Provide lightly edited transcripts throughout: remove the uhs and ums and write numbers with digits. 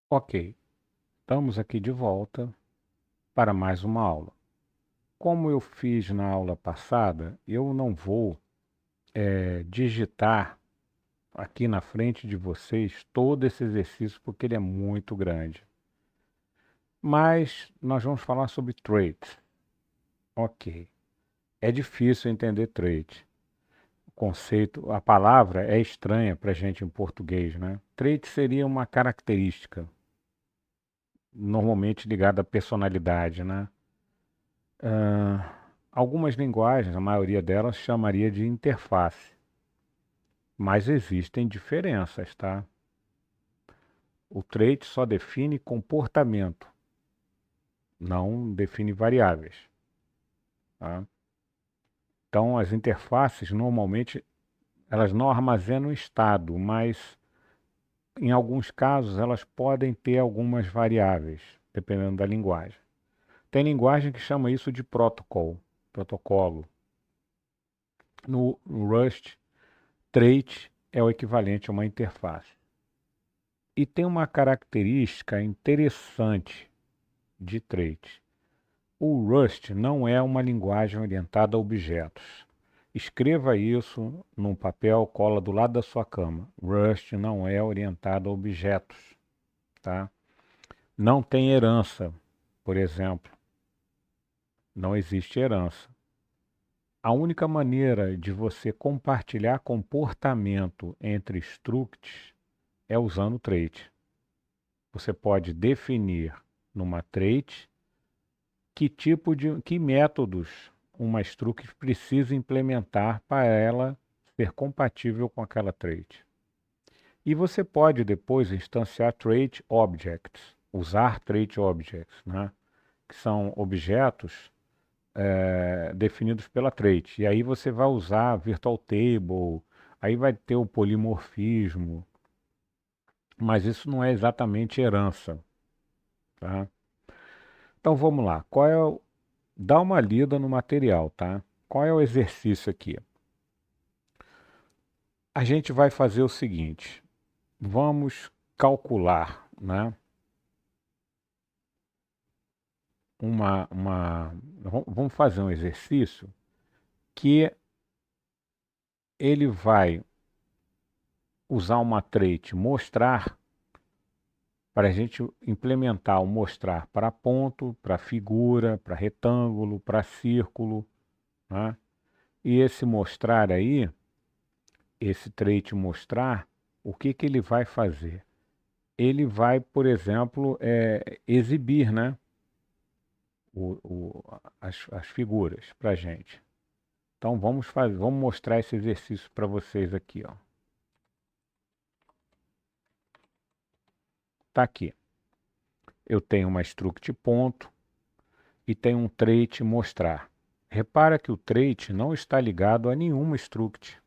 Ok, estamos aqui de volta para mais uma aula. Como eu fiz na aula passada, eu não vou digitar aqui na frente de vocês todo esse exercício porque ele é muito grande. Mas nós vamos falar sobre traits. Ok, é difícil entender trait. O conceito, a palavra é estranha para a gente em português, né? Trait seria uma característica, normalmente ligada à personalidade, né? Algumas linguagens, a maioria delas, chamaria de interface, mas existem diferenças, tá? O trait só define comportamento, não define variáveis, tá? Então, as interfaces normalmente elas não armazenam estado, mas em alguns casos elas podem ter algumas variáveis, dependendo da linguagem. Tem linguagem que chama isso de protocolo. No Rust, trait é o equivalente a uma interface. E tem uma característica interessante de trait. O Rust não é uma linguagem orientada a objetos. Escreva isso num papel, cola do lado da sua cama. Rust não é orientado a objetos, tá? Não tem herança, por exemplo. Não existe herança. A única maneira de você compartilhar comportamento entre structs é usando trait. Você pode definir numa trait que métodos uma struct precisa implementar para ela ser compatível com aquela trait. E você pode depois instanciar trait objects, usar trait objects, né? Que são objetos definidos pela trait. E aí você vai usar virtual table, aí vai ter o polimorfismo, mas isso não é exatamente herança, tá? Então vamos lá. Dá uma lida no material, tá? Qual é o exercício aqui? A gente vai fazer o seguinte: vamos calcular, né? Vamos fazer um exercício que ele vai usar uma trait mostrar para a gente implementar o mostrar para ponto, para figura, para retângulo, para círculo, né? E esse mostrar aí, esse trait mostrar, o que que ele vai fazer? Ele vai, por exemplo, exibir, né, as figuras para a gente. Então vamos mostrar esse exercício para vocês aqui, ó. Tá aqui. Eu tenho uma struct ponto e tenho um trait mostrar. Repara que o trait não está ligado a nenhuma struct.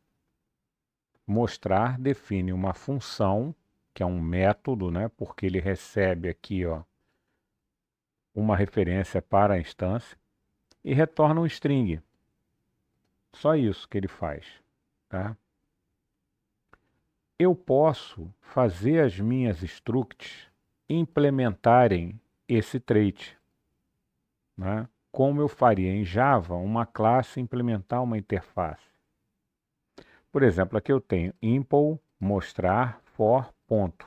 Mostrar define uma função, que é um método, né, porque ele recebe aqui, ó, uma referência para a instância e retorna um string. Só isso que ele faz, tá? Eu posso fazer as minhas structs implementarem esse trait, né? Como eu faria em Java uma classe implementar uma interface. Por exemplo, aqui eu tenho impl mostrar for ponto.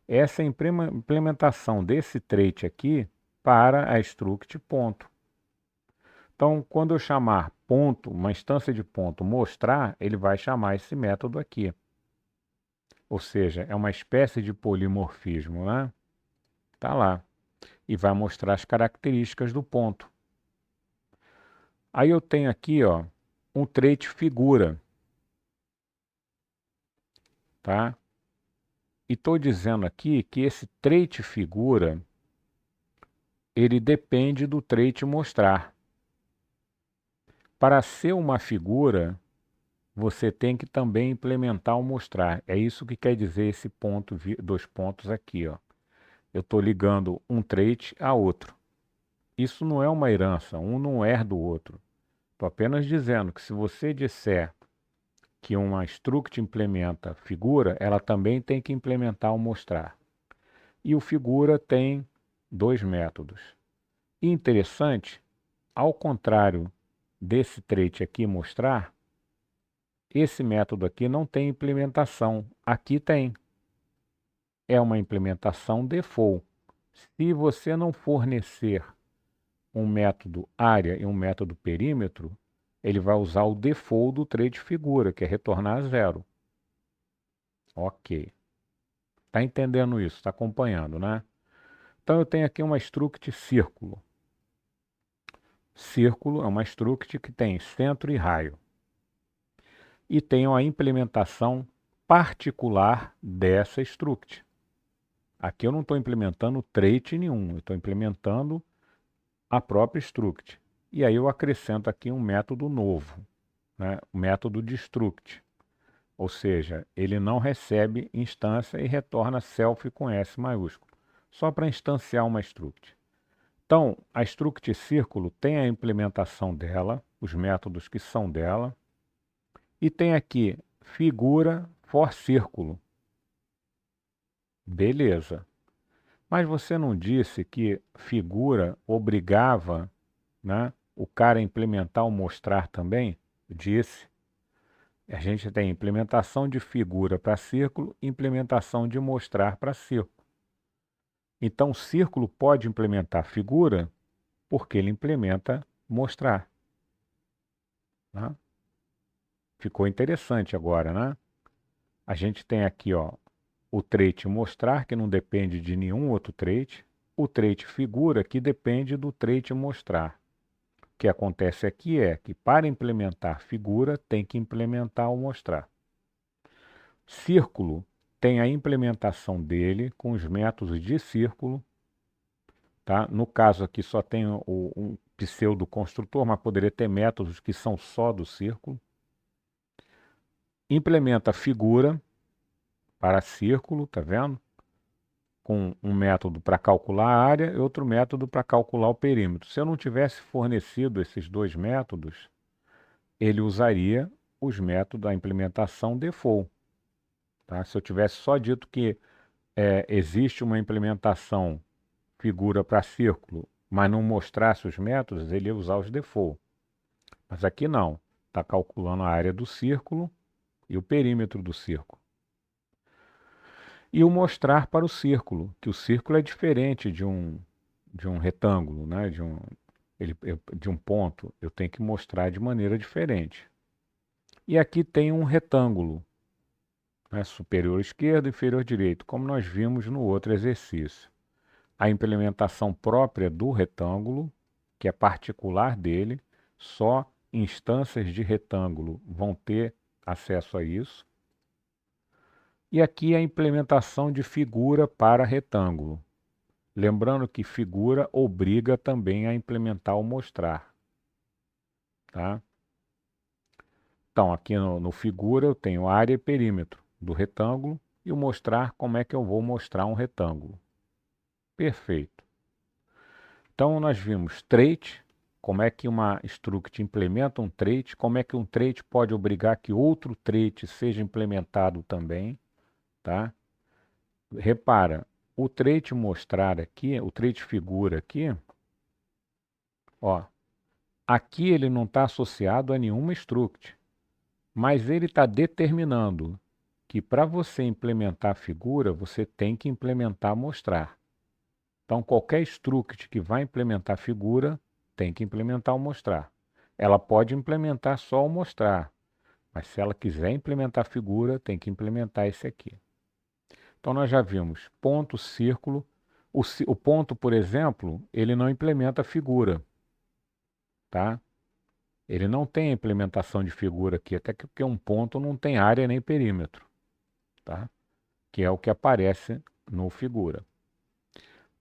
Essa é a implementação desse trait aqui para a struct ponto. Então, quando eu chamar ponto, uma instância de ponto mostrar, ele vai chamar esse método aqui. Ou seja, é uma espécie de polimorfismo, né? Tá lá. E vai mostrar as características do ponto. Aí eu tenho aqui, ó, um trait figura, tá? E estou dizendo aqui que esse trait figura, ele depende do trait mostrar. Para ser uma figura, você tem que também implementar o mostrar. É isso que quer dizer esse ponto, dois pontos aqui, ó. Eu estou ligando um trait a outro. Isso não é uma herança, um não herda do outro. Estou apenas dizendo que se você disser que uma struct implementa figura, ela também tem que implementar o mostrar. E o figura tem 2 métodos. E interessante, ao contrário desse trait aqui mostrar, esse método aqui não tem implementação. Aqui tem. É uma implementação default. Se você não fornecer um método área e um método perímetro, ele vai usar o default do trait figura, que é retornar a 0. Ok. Está entendendo isso? Está acompanhando, né? Então eu tenho aqui uma struct círculo. Círculo é uma struct que tem centro e raio. E tenho a implementação particular dessa struct. Aqui eu não estou implementando trait nenhum, eu estou implementando a própria struct. E aí eu acrescento aqui um método novo, né? O método de struct. Ou seja, ele não recebe instância e retorna self com S maiúsculo, só para instanciar uma struct. Então, a struct círculo tem a implementação dela, os métodos que são dela, e tem aqui figura for círculo. Beleza. Mas você não disse que figura obrigava, né, o cara a implementar o mostrar também? Disse. A gente tem implementação de figura para círculo, implementação de mostrar para círculo. Então, o círculo pode implementar figura porque ele implementa mostrar. Né? Ficou interessante agora, né? A gente tem aqui, ó, o trait mostrar, que não depende de nenhum outro trait. O trait figura, que depende do trait mostrar. O que acontece aqui é que para implementar figura, tem que implementar o mostrar. Círculo tem a implementação dele com os métodos de círculo. Tá? No caso aqui só tem um pseudo-construtor, mas poderia ter métodos que são só do círculo. Implementa figura para círculo, tá vendo? Com um método para calcular a área e outro método para calcular o perímetro. Se eu não tivesse fornecido esses 2 métodos, ele usaria os métodos da implementação default. Tá? Se eu tivesse só dito que existe uma implementação figura para círculo, mas não mostrasse os métodos, ele ia usar os default. Mas aqui não. Está calculando a área do círculo e o perímetro do círculo. E o mostrar para o círculo, que o círculo é diferente de um retângulo, né? De um ponto. Eu tenho que mostrar de maneira diferente. E aqui tem um retângulo, né? Superior esquerdo e inferior direito, como nós vimos no outro exercício. A implementação própria do retângulo, que é particular dele, só instâncias de retângulo vão ter acesso a isso. E aqui a implementação de figura para retângulo. Lembrando que figura obriga também a implementar o mostrar. Tá? Então, aqui no figura eu tenho área e perímetro do retângulo e o mostrar como é que eu vou mostrar um retângulo. Perfeito. Então, nós vimos trait, como é que uma struct implementa um trait, como é que um trait pode obrigar que outro trait seja implementado também. Tá? Repara, o trait mostrar aqui, o trait figura aqui, ó, aqui ele não está associado a nenhuma struct, mas ele está determinando que para você implementar a figura, você tem que implementar mostrar. Então, qualquer struct que vai implementar figura, tem que implementar o mostrar. Ela pode implementar só o mostrar, mas se ela quiser implementar figura, tem que implementar esse aqui. Então, nós já vimos ponto, círculo. O ponto, por exemplo, ele não implementa figura. Tá? Ele não tem implementação de figura aqui, até porque um ponto não tem área nem perímetro. Tá? Que é o que aparece no figura.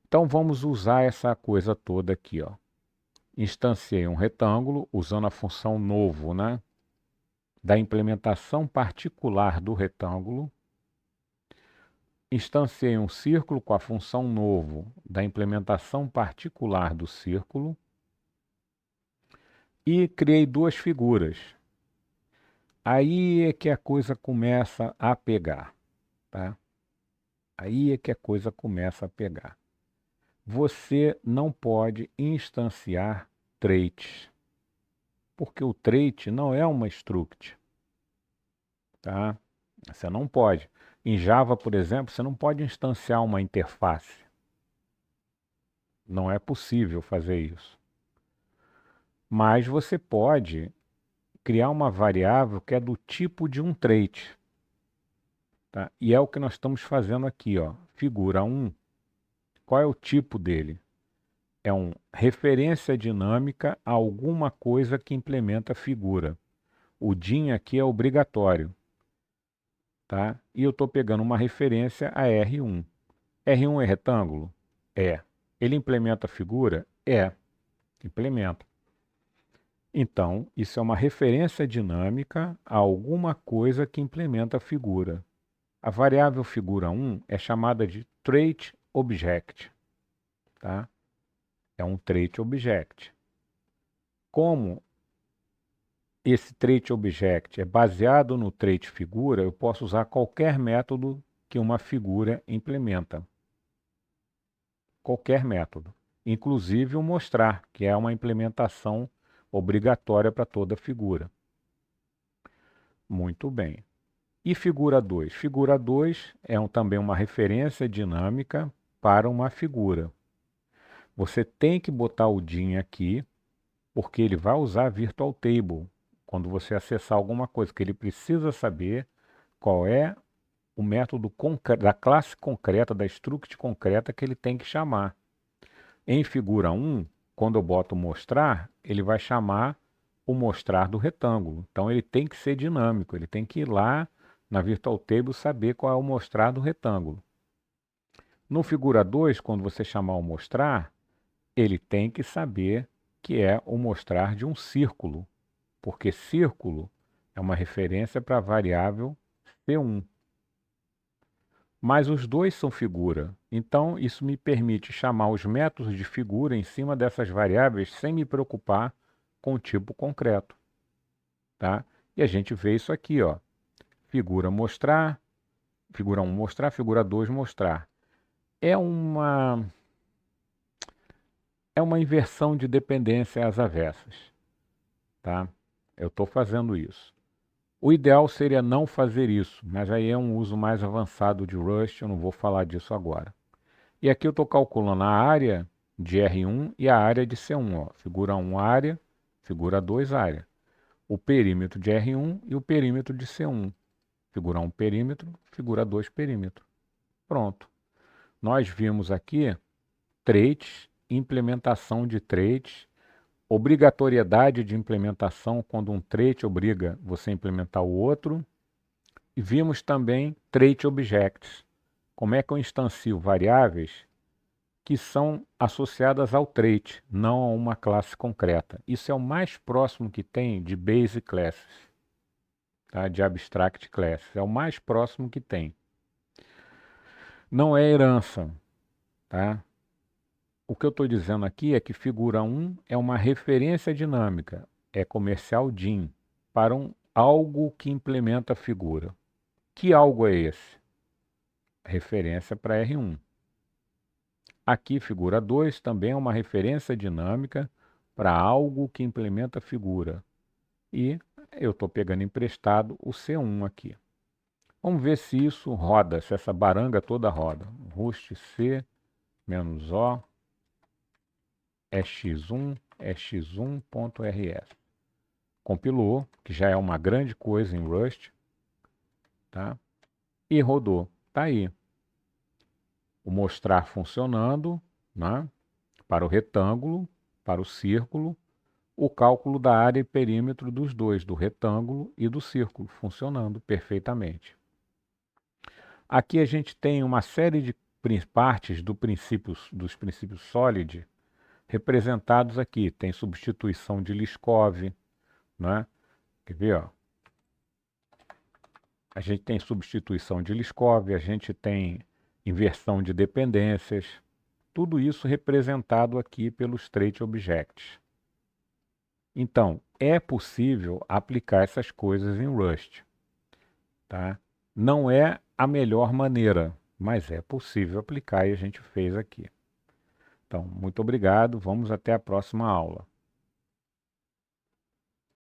Então, vamos usar essa coisa toda aqui, ó. Instanciei um retângulo usando a função novo, né, da implementação particular do retângulo. Instanciei um círculo com a função novo da implementação particular do círculo. E criei 2 figuras. Aí é que a coisa começa a pegar. Tá? Aí é que a coisa começa a pegar. Você não pode instanciar traits, porque o trait não é uma struct, tá? Você não pode. Em Java, por exemplo, você não pode instanciar uma interface. Não é possível fazer isso. Mas você pode criar uma variável que é do tipo de um trait, tá? E é o que nós estamos fazendo aqui, ó. Figura 1. Qual é o tipo dele? É uma referência dinâmica a alguma coisa que implementa a figura. O DIN aqui é obrigatório, tá? E eu estou pegando uma referência a R1. R1 é retângulo? É. Ele implementa a figura? É. Implementa. Então, isso é uma referência dinâmica a alguma coisa que implementa a figura. A variável figura 1 é chamada de trait object, tá? É um trait object. Como esse trait object é baseado no trait figura, eu posso usar qualquer método que uma figura implementa. Qualquer método. Inclusive o mostrar, que é uma implementação obrigatória para toda figura. Muito bem. E figura 2? Figura 2 é também uma referência dinâmica para uma figura. Você tem que botar o DIN aqui, porque ele vai usar a Virtual Table quando você acessar alguma coisa, que ele precisa saber qual é o método da classe concreta, da struct concreta que ele tem que chamar. Em figura 1, quando eu boto mostrar, ele vai chamar o mostrar do retângulo. Então ele tem que ser dinâmico, ele tem que ir lá na Virtual Table saber qual é o mostrar do retângulo. No figura 2, quando você chamar o mostrar, ele tem que saber que é o mostrar de um círculo, porque círculo é uma referência para a variável C1. Mas os dois são figura, então isso me permite chamar os métodos de figura em cima dessas variáveis sem me preocupar com o tipo concreto, tá? E a gente vê isso aqui, ó. Figura mostrar, figura 1 mostrar, figura 2 mostrar. É uma inversão de dependência às avessas, tá? Eu estou fazendo isso. O ideal seria não fazer isso, mas aí é um uso mais avançado de Rust, eu não vou falar disso agora. E aqui eu estou calculando a área de R1 e a área de C1. Ó. Figura 1 área, figura 2 área. O perímetro de R1 e o perímetro de C1. Figura 1 perímetro, figura 2 perímetro. Pronto. Nós vimos aqui traits, implementação de traits, obrigatoriedade de implementação quando um trait obriga você a implementar o outro. E vimos também trait objects. Como é que eu instancio variáveis que são associadas ao trait, não a uma classe concreta. Isso é o mais próximo que tem de base classes, tá? De abstract classes. É o mais próximo que tem. Não é herança, tá? O que eu estou dizendo aqui é que figura 1 é uma referência dinâmica, é comercial DIN, para algo que implementa a figura. Que algo é esse? Referência para R1. Aqui, figura 2 também é uma referência dinâmica para algo que implementa a figura. E eu estou pegando emprestado o C1 aqui. Vamos ver se isso roda, se essa baranga toda roda. Rust C -O x1 x1.rs. Compilou, que já é uma grande coisa em Rust, tá? E rodou. Tá aí. O mostrar funcionando, né? Para o retângulo, para o círculo, o cálculo da área e perímetro dos dois, do retângulo e do círculo, funcionando perfeitamente. Aqui a gente tem uma série de partes dos princípios SOLID representados aqui. Tem substituição de Liskov, né? Quer ver, ó? A gente tem substituição de Liskov, a gente tem inversão de dependências, tudo isso representado aqui pelos trait objects. Então, é possível aplicar essas coisas em Rust, tá? Não é a melhor maneira, mas é possível aplicar e a gente fez aqui. Então, muito obrigado, vamos até a próxima aula.